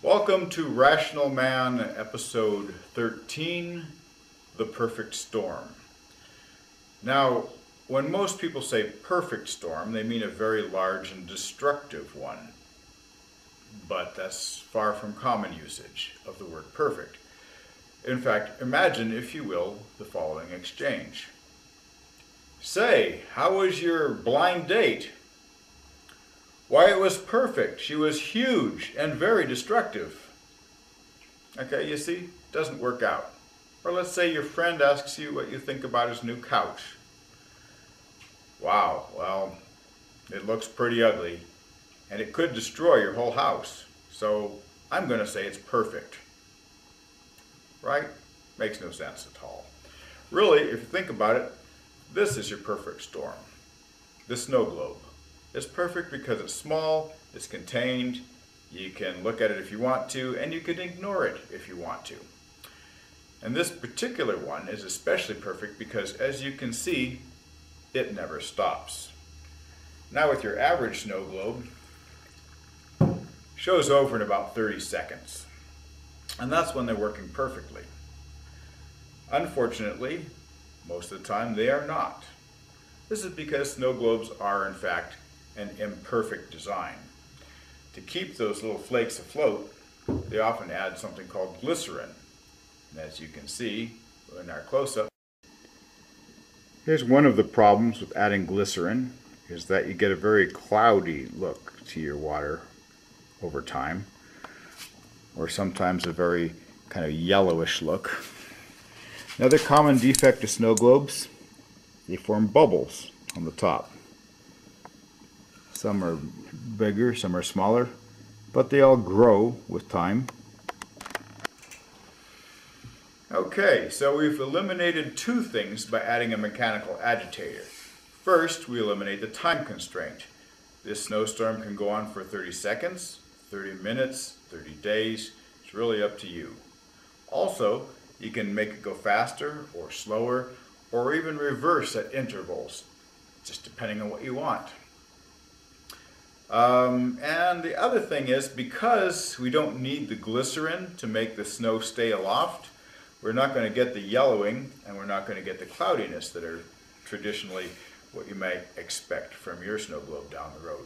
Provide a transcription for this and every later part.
Welcome to Rational Man, episode 13, The Perfect Storm. Now, when most people say perfect storm, they mean a very large and destructive one. But that's far from common usage of the word perfect. In fact, imagine, if you will, the following exchange. Say, how was your blind date? Why, it was perfect. She was huge and very destructive. Okay, you see, it doesn't work out. Or let's say your friend asks you what you think about his new couch. Wow, well, it looks pretty ugly, and it could destroy your whole house. So I'm going to say it's perfect. Right? Makes no sense at all. Really, if you think about it, this is your perfect storm. The snow globe. It's perfect because it's small, it's contained, you can look at it if you want to, and you can ignore it if you want to. And this particular one is especially perfect because, as you can see, it never stops. Now with your average snow globe, shows over in about 30 seconds. And that's when they're working perfectly. Unfortunately, most of the time they are not. This is because snow globes are, in fact, an imperfect design. To keep those little flakes afloat, they often add something called glycerin. And as you can see in our close-up, here's one of the problems with adding glycerin, is that you get a very cloudy look to your water over time, or sometimes a very kind of yellowish look. Another common defect of snow globes, they form bubbles on the top. Some are bigger, some are smaller, but they all grow with time. Okay, so we've eliminated two things by adding a mechanical agitator. First, we eliminate the time constraint. This snowstorm can go on for 30 seconds, 30 minutes, 30 days. It's really up to you. Also, you can make it go faster or slower, or even reverse at intervals, just depending on what you want. And the other thing is, because we don't need the glycerin to make the snow stay aloft, we're not going to get the yellowing and we're not going to get the cloudiness that are traditionally what you might expect from your snow globe down the road.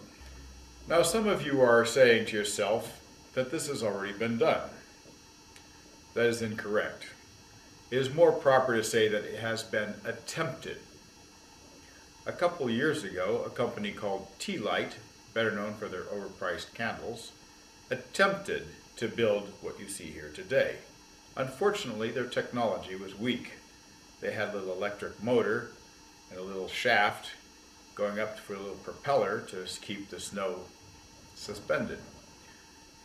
Now, some of you are saying to yourself that this has already been done. That is incorrect. It is more proper to say that it has been attempted. A couple years ago, a company called T-Lite, better known for their overpriced candles, attempted to build what you see here today. Unfortunately, their technology was weak. They had a little electric motor and a little shaft going up for a little propeller to keep the snow suspended.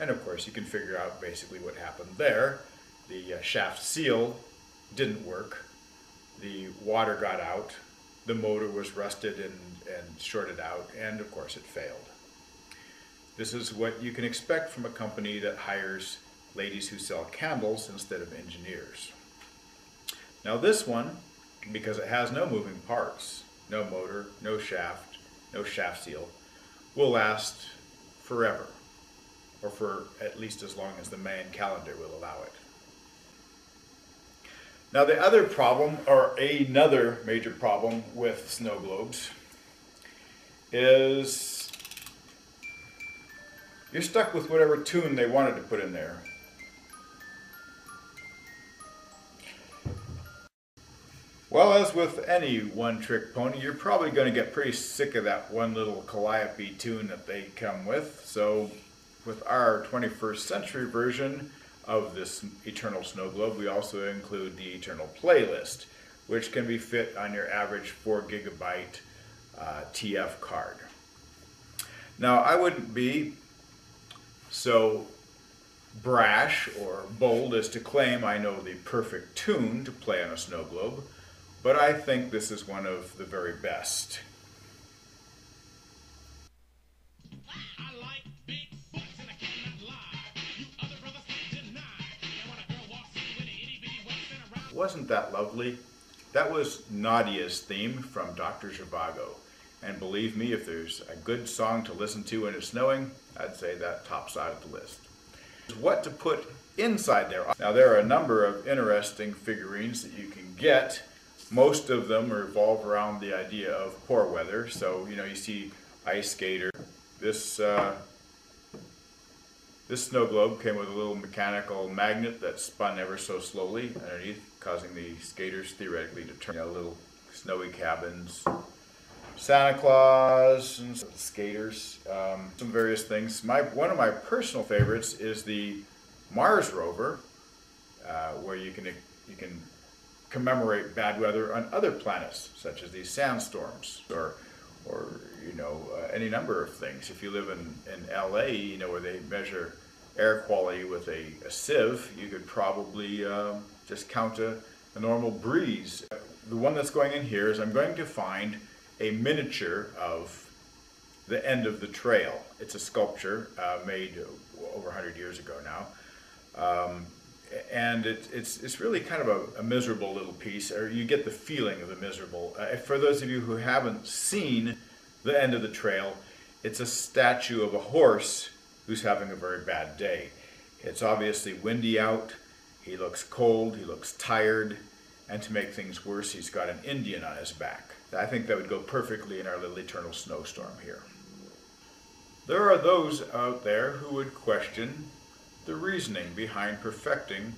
And of course, you can figure out basically what happened there. The shaft seal didn't work. The water got out. The motor was rusted and shorted out, and of course it failed. This is what you can expect from a company that hires ladies who sell candles instead of engineers. Now this one, because it has no moving parts, no motor, no shaft seal, will last forever, or for at least as long as the Mayan calendar will allow it. Now the other problem, or another major problem with snow globes, is you're stuck with whatever tune they wanted to put in there. Well, as with any one-trick pony, you're probably going to get pretty sick of that one little calliope tune that they come with. So with our 21st century version of this Eternal Snow Globe, we also include the Eternal Playlist, which can be fit on your average 4 gigabyte TF card. Now, I wouldn't be so brash or bold as to claim I know the perfect tune to play on a snow globe, but I think this is one of the very best. Wasn't that lovely? That was Nadia's theme from Dr. Zhivago. And believe me, if there's a good song to listen to when it's snowing, I'd say that tops out of the list. What to put inside there. Now there are a number of interesting figurines that you can get. Most of them revolve around the idea of poor weather. So, you see ice skater. This snow globe came with a little mechanical magnet that spun ever so slowly underneath, causing the skaters theoretically to turn. Little snowy cabins, Santa Claus, and skaters, some various things. One of my personal favorites is the Mars rover, where you can commemorate bad weather on other planets, such as these sandstorms, or any number of things. If you live in LA, where they measure air quality with a sieve, you could probably just count a normal breeze. The one that's going in here is I'm going to find a miniature of the end of the trail. It's a sculpture made over 100 years ago now. And it's really kind of a miserable little piece, or you get the feeling of the miserable. For those of you who haven't seen the end of the trail, it's a statue of a horse who's having a very bad day. It's obviously windy out, he looks cold, he looks tired, and to make things worse, he's got an Indian on his back. I think that would go perfectly in our little eternal snowstorm here. There are those out there who would question the reasoning behind perfecting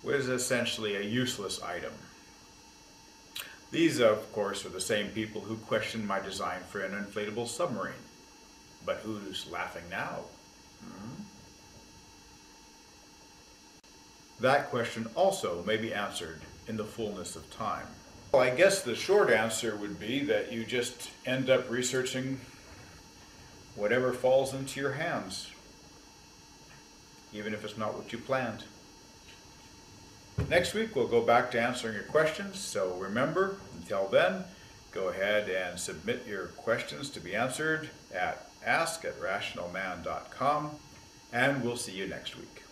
what is essentially a useless item. These, of course, are the same people who questioned my design for an inflatable submarine. But who's laughing now? That question also may be answered in the fullness of time. Well, I guess the short answer would be that you just end up researching whatever falls into your hands, even if it's not what you planned. Next week we'll go back to answering your questions, so remember, until then, go ahead and submit your questions to be answered at ask@rationalman.com, and we'll see you next week.